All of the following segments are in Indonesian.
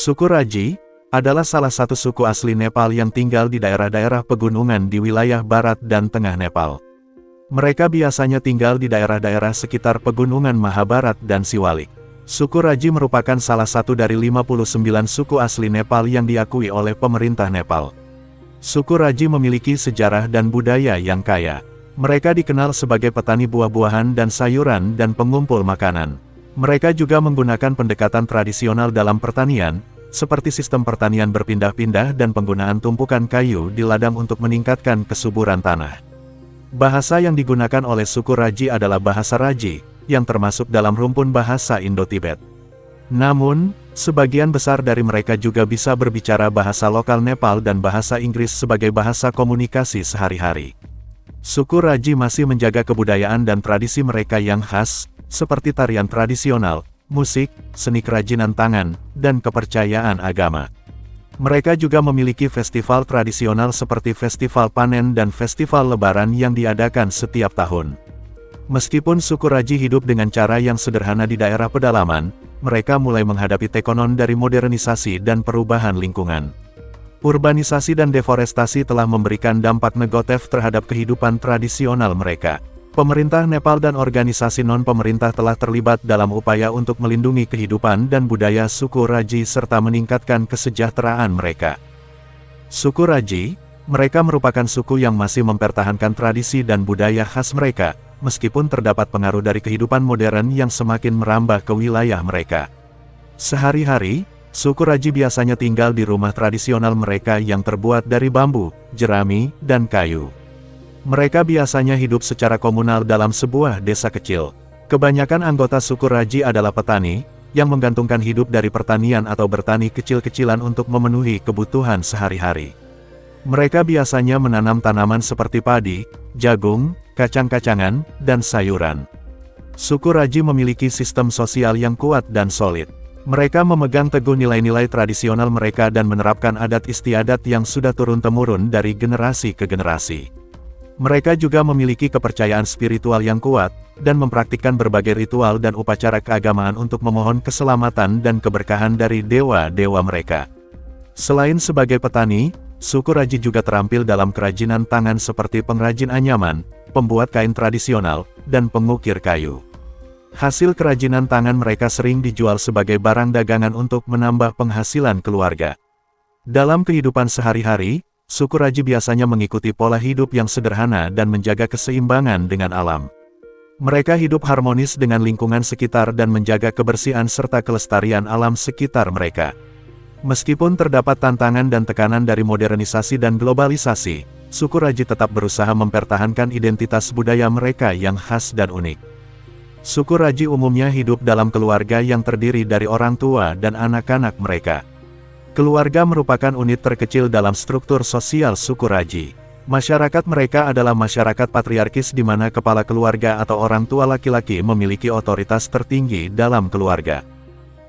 Suku Raji adalah salah satu suku asli Nepal yang tinggal di daerah-daerah pegunungan di wilayah barat dan tengah Nepal. Mereka biasanya tinggal di daerah-daerah sekitar pegunungan Mahabharat dan Siwalik. Suku Raji merupakan salah satu dari 59 suku asli Nepal yang diakui oleh pemerintah Nepal. Suku Raji memiliki sejarah dan budaya yang kaya. Mereka dikenal sebagai petani buah-buahan dan sayuran dan pengumpul makanan. Mereka juga menggunakan pendekatan tradisional dalam pertanian, seperti sistem pertanian berpindah-pindah dan penggunaan tumpukan kayu di ladang untuk meningkatkan kesuburan tanah. Bahasa yang digunakan oleh suku Raji adalah bahasa Raji, yang termasuk dalam rumpun bahasa Indo-Tibet. Namun, sebagian besar dari mereka juga bisa berbicara bahasa lokal Nepal dan bahasa Inggris sebagai bahasa komunikasi sehari-hari. Suku Raji masih menjaga kebudayaan dan tradisi mereka yang khas, seperti tarian tradisional, musik, seni kerajinan tangan, dan kepercayaan agama. Mereka juga memiliki festival tradisional seperti Festival Panen dan Festival Lebaran yang diadakan setiap tahun. Meskipun suku Raji hidup dengan cara yang sederhana di daerah pedalaman, mereka mulai menghadapi tekanan dari modernisasi dan perubahan lingkungan. Urbanisasi dan deforestasi telah memberikan dampak negatif terhadap kehidupan tradisional mereka. Pemerintah Nepal dan organisasi non-pemerintah telah terlibat dalam upaya untuk melindungi kehidupan dan budaya suku Raji serta meningkatkan kesejahteraan mereka. Suku Raji, mereka merupakan suku yang masih mempertahankan tradisi dan budaya khas mereka, meskipun terdapat pengaruh dari kehidupan modern yang semakin merambah ke wilayah mereka. Sehari-hari, suku Raji biasanya tinggal di rumah tradisional mereka yang terbuat dari bambu, jerami, dan kayu. Mereka biasanya hidup secara komunal dalam sebuah desa kecil. Kebanyakan anggota suku Raji adalah petani, yang menggantungkan hidup dari pertanian atau bertani kecil-kecilan untuk memenuhi kebutuhan sehari-hari. Mereka biasanya menanam tanaman seperti padi, jagung, kacang-kacangan, dan sayuran. Suku Raji memiliki sistem sosial yang kuat dan solid. Mereka memegang teguh nilai-nilai tradisional mereka dan menerapkan adat istiadat yang sudah turun-temurun dari generasi ke generasi. Mereka juga memiliki kepercayaan spiritual yang kuat, dan mempraktikkan berbagai ritual dan upacara keagamaan untuk memohon keselamatan dan keberkahan dari dewa-dewa mereka. Selain sebagai petani, suku Raji juga terampil dalam kerajinan tangan seperti pengrajin anyaman, pembuat kain tradisional, dan pengukir kayu. Hasil kerajinan tangan mereka sering dijual sebagai barang dagangan untuk menambah penghasilan keluarga. Dalam kehidupan sehari-hari, suku Raji biasanya mengikuti pola hidup yang sederhana dan menjaga keseimbangan dengan alam. Mereka hidup harmonis dengan lingkungan sekitar dan menjaga kebersihan serta kelestarian alam sekitar mereka. Meskipun terdapat tantangan dan tekanan dari modernisasi dan globalisasi, suku Raji tetap berusaha mempertahankan identitas budaya mereka yang khas dan unik. Suku Raji umumnya hidup dalam keluarga yang terdiri dari orang tua dan anak-anak mereka. Keluarga merupakan unit terkecil dalam struktur sosial suku Raji. Masyarakat mereka adalah masyarakat patriarkis di mana kepala keluarga atau orang tua laki-laki memiliki otoritas tertinggi dalam keluarga.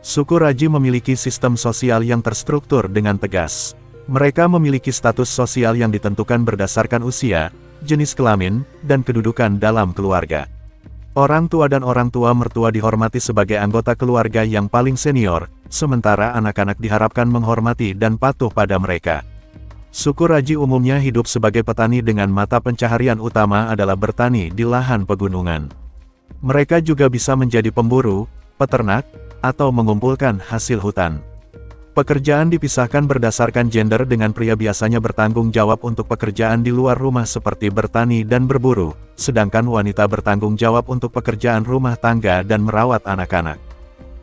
Suku Raji memiliki sistem sosial yang terstruktur dengan tegas. Mereka memiliki status sosial yang ditentukan berdasarkan usia, jenis kelamin, dan kedudukan dalam keluarga. Orang tua dan orang tua mertua dihormati sebagai anggota keluarga yang paling senior, sementara anak-anak diharapkan menghormati dan patuh pada mereka. Suku Raji umumnya hidup sebagai petani dengan mata pencaharian utama adalah bertani di lahan pegunungan. Mereka juga bisa menjadi pemburu, peternak, atau mengumpulkan hasil hutan. Pekerjaan dipisahkan berdasarkan gender dengan pria biasanya bertanggung jawab untuk pekerjaan di luar rumah seperti bertani dan berburu, sedangkan wanita bertanggung jawab untuk pekerjaan rumah tangga dan merawat anak-anak.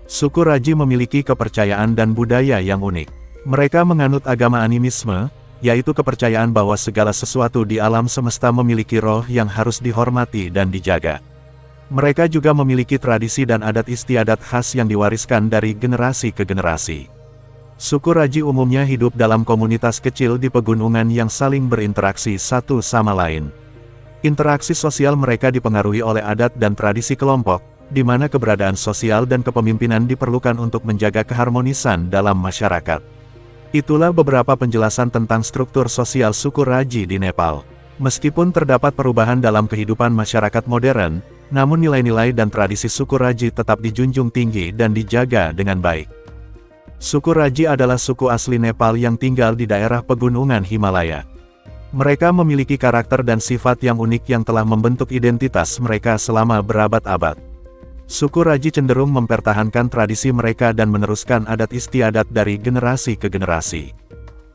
Suku Raji memiliki kepercayaan dan budaya yang unik. Mereka menganut agama animisme, yaitu kepercayaan bahwa segala sesuatu di alam semesta memiliki roh yang harus dihormati dan dijaga. Mereka juga memiliki tradisi dan adat istiadat khas yang diwariskan dari generasi ke generasi. Suku Raji umumnya hidup dalam komunitas kecil di pegunungan yang saling berinteraksi satu sama lain. Interaksi sosial mereka dipengaruhi oleh adat dan tradisi kelompok, di mana keberadaan sosial dan kepemimpinan diperlukan untuk menjaga keharmonisan dalam masyarakat. Itulah beberapa penjelasan tentang struktur sosial suku Raji di Nepal. Meskipun terdapat perubahan dalam kehidupan masyarakat modern, namun nilai-nilai dan tradisi suku Raji tetap dijunjung tinggi dan dijaga dengan baik. Suku Raji adalah suku asli Nepal yang tinggal di daerah pegunungan Himalaya. Mereka memiliki karakter dan sifat yang unik yang telah membentuk identitas mereka selama berabad-abad. Suku Raji cenderung mempertahankan tradisi mereka dan meneruskan adat istiadat dari generasi ke generasi.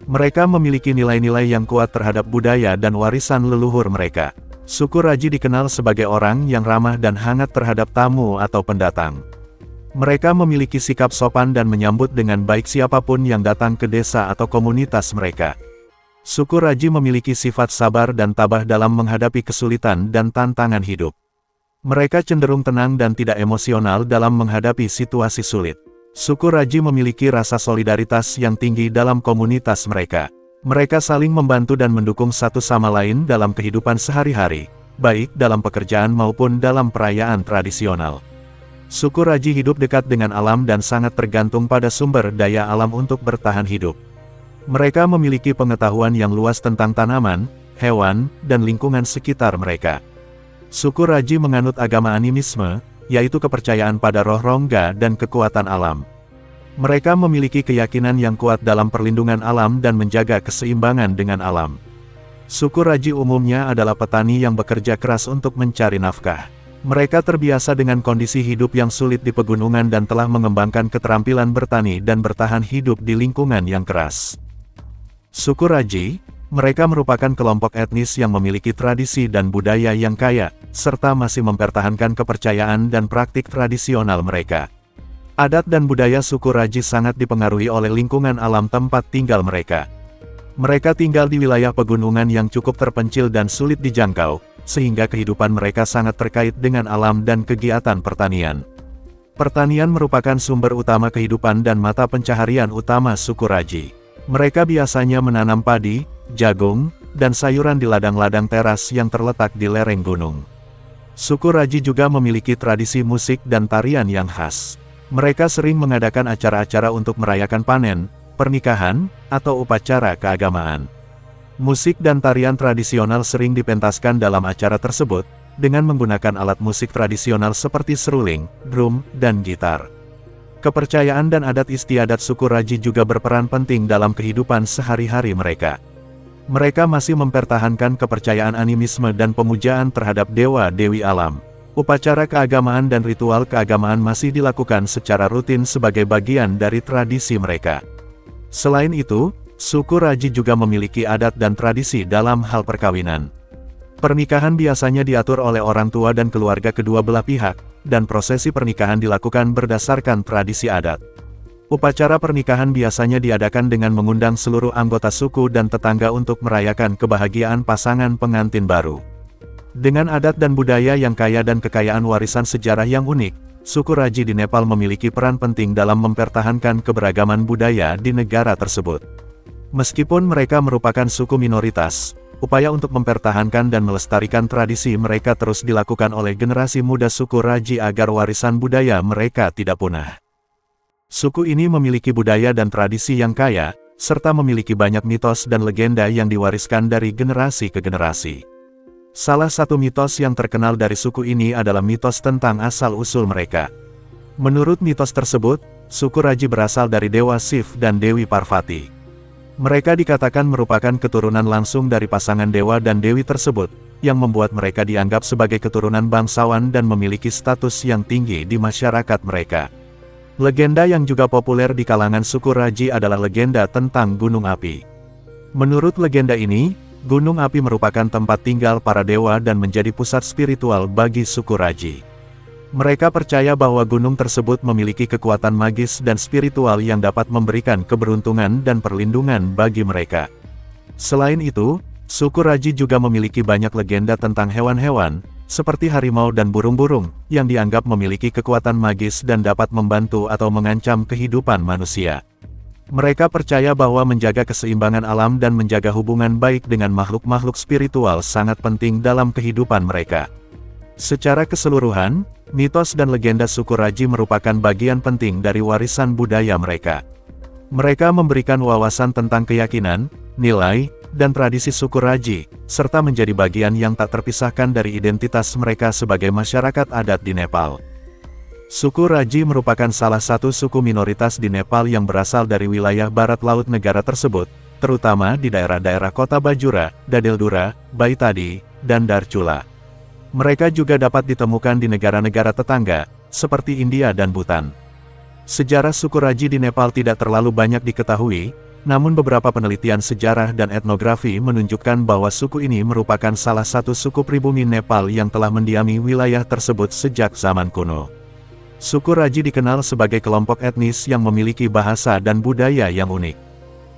Mereka memiliki nilai-nilai yang kuat terhadap budaya dan warisan leluhur mereka. Suku Raji dikenal sebagai orang yang ramah dan hangat terhadap tamu atau pendatang. Mereka memiliki sikap sopan dan menyambut dengan baik siapapun yang datang ke desa atau komunitas mereka. Suku Raji memiliki sifat sabar dan tabah dalam menghadapi kesulitan dan tantangan hidup. Mereka cenderung tenang dan tidak emosional dalam menghadapi situasi sulit. Suku Raji memiliki rasa solidaritas yang tinggi dalam komunitas mereka. Mereka saling membantu dan mendukung satu sama lain dalam kehidupan sehari-hari, baik dalam pekerjaan maupun dalam perayaan tradisional. Suku Raji hidup dekat dengan alam dan sangat tergantung pada sumber daya alam untuk bertahan hidup. Mereka memiliki pengetahuan yang luas tentang tanaman, hewan, dan lingkungan sekitar mereka. Suku Raji menganut agama animisme, yaitu kepercayaan pada roh rongga dan kekuatan alam. Mereka memiliki keyakinan yang kuat dalam perlindungan alam dan menjaga keseimbangan dengan alam. Suku Raji umumnya adalah petani yang bekerja keras untuk mencari nafkah. Mereka terbiasa dengan kondisi hidup yang sulit di pegunungan dan telah mengembangkan keterampilan bertani dan bertahan hidup di lingkungan yang keras. Suku Raji, mereka merupakan kelompok etnis yang memiliki tradisi dan budaya yang kaya, serta masih mempertahankan kepercayaan dan praktik tradisional mereka. Adat dan budaya suku Raji sangat dipengaruhi oleh lingkungan alam tempat tinggal mereka. Mereka tinggal di wilayah pegunungan yang cukup terpencil dan sulit dijangkau, sehingga kehidupan mereka sangat terkait dengan alam dan kegiatan pertanian. Pertanian merupakan sumber utama kehidupan dan mata pencaharian utama suku Raji. Mereka biasanya menanam padi, jagung, dan sayuran di ladang-ladang teras yang terletak di lereng gunung. Suku Raji juga memiliki tradisi musik dan tarian yang khas. Mereka sering mengadakan acara-acara untuk merayakan panen, pernikahan, atau upacara keagamaan. Musik dan tarian tradisional sering dipentaskan dalam acara tersebut, dengan menggunakan alat musik tradisional seperti seruling, drum, dan gitar. Kepercayaan dan adat istiadat suku Raji juga berperan penting dalam kehidupan sehari-hari mereka. Mereka masih mempertahankan kepercayaan animisme dan pemujaan terhadap dewa-dewi alam. Upacara keagamaan dan ritual keagamaan masih dilakukan secara rutin sebagai bagian dari tradisi mereka. Selain itu, suku Raji juga memiliki adat dan tradisi dalam hal perkawinan. Pernikahan biasanya diatur oleh orang tua dan keluarga kedua belah pihak, dan prosesi pernikahan dilakukan berdasarkan tradisi adat. Upacara pernikahan biasanya diadakan dengan mengundang seluruh anggota suku dan tetangga untuk merayakan kebahagiaan pasangan pengantin baru. Dengan adat dan budaya yang kaya dan kekayaan warisan sejarah yang unik, suku Raji di Nepal memiliki peran penting dalam mempertahankan keberagaman budaya di negara tersebut. Meskipun mereka merupakan suku minoritas, upaya untuk mempertahankan dan melestarikan tradisi mereka terus dilakukan oleh generasi muda suku Raji agar warisan budaya mereka tidak punah. Suku ini memiliki budaya dan tradisi yang kaya, serta memiliki banyak mitos dan legenda yang diwariskan dari generasi ke generasi. Salah satu mitos yang terkenal dari suku ini adalah mitos tentang asal-usul mereka. Menurut mitos tersebut, suku Raji berasal dari Dewa Shiv dan Dewi Parvati. Mereka dikatakan merupakan keturunan langsung dari pasangan dewa dan dewi tersebut, yang membuat mereka dianggap sebagai keturunan bangsawan dan memiliki status yang tinggi di masyarakat mereka. Legenda yang juga populer di kalangan suku Raji adalah legenda tentang gunung api. Menurut legenda ini, gunung api merupakan tempat tinggal para dewa dan menjadi pusat spiritual bagi suku Raji. Mereka percaya bahwa gunung tersebut memiliki kekuatan magis dan spiritual yang dapat memberikan keberuntungan dan perlindungan bagi mereka. Selain itu, suku Raji juga memiliki banyak legenda tentang hewan-hewan, seperti harimau dan burung-burung, yang dianggap memiliki kekuatan magis dan dapat membantu atau mengancam kehidupan manusia. Mereka percaya bahwa menjaga keseimbangan alam dan menjaga hubungan baik dengan makhluk-makhluk spiritual sangat penting dalam kehidupan mereka. Secara keseluruhan, mitos dan legenda suku Raji merupakan bagian penting dari warisan budaya mereka. Mereka memberikan wawasan tentang keyakinan, nilai, dan tradisi suku Raji, serta menjadi bagian yang tak terpisahkan dari identitas mereka sebagai masyarakat adat di Nepal. Suku Raji merupakan salah satu suku minoritas di Nepal yang berasal dari wilayah barat laut negara tersebut, terutama di daerah-daerah kota Bajura, Dadeldura, Baitadi, dan Darchula. Mereka juga dapat ditemukan di negara-negara tetangga, seperti India dan Bhutan. Sejarah suku Raji di Nepal tidak terlalu banyak diketahui, namun beberapa penelitian sejarah dan etnografi menunjukkan bahwa suku ini merupakan salah satu suku pribumi Nepal yang telah mendiami wilayah tersebut sejak zaman kuno. Suku Raji dikenal sebagai kelompok etnis yang memiliki bahasa dan budaya yang unik.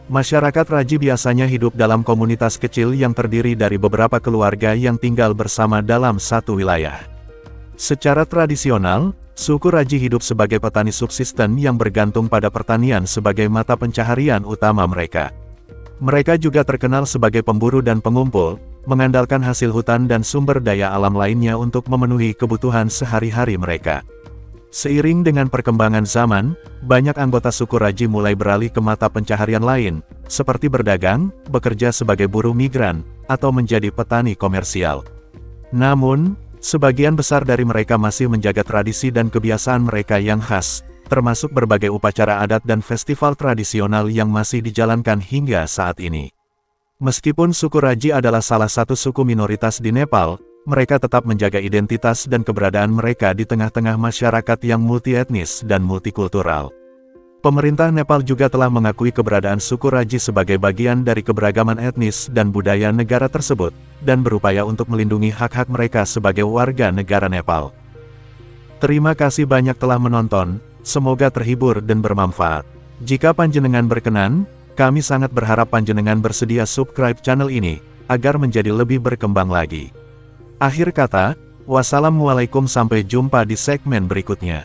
Masyarakat Raji biasanya hidup dalam komunitas kecil yang terdiri dari beberapa keluarga yang tinggal bersama dalam satu wilayah. Secara tradisional, suku Raji hidup sebagai petani subsisten yang bergantung pada pertanian sebagai mata pencaharian utama mereka. Mereka juga terkenal sebagai pemburu dan pengumpul, mengandalkan hasil hutan dan sumber daya alam lainnya untuk memenuhi kebutuhan sehari-hari mereka. Seiring dengan perkembangan zaman, banyak anggota suku Raji mulai beralih ke mata pencaharian lain, seperti berdagang, bekerja sebagai buruh migran, atau menjadi petani komersial. Namun, sebagian besar dari mereka masih menjaga tradisi dan kebiasaan mereka yang khas, termasuk berbagai upacara adat dan festival tradisional yang masih dijalankan hingga saat ini. Meskipun suku Raji adalah salah satu suku minoritas di Nepal, mereka tetap menjaga identitas dan keberadaan mereka di tengah-tengah masyarakat yang multietnis dan multikultural. Pemerintah Nepal juga telah mengakui keberadaan suku Raji sebagai bagian dari keberagaman etnis dan budaya negara tersebut, dan berupaya untuk melindungi hak-hak mereka sebagai warga negara Nepal. Terima kasih banyak telah menonton, semoga terhibur dan bermanfaat. Jika panjenengan berkenan, kami sangat berharap panjenengan bersedia subscribe channel ini, agar menjadi lebih berkembang lagi. Akhir kata, wassalamualaikum, sampai jumpa di segmen berikutnya.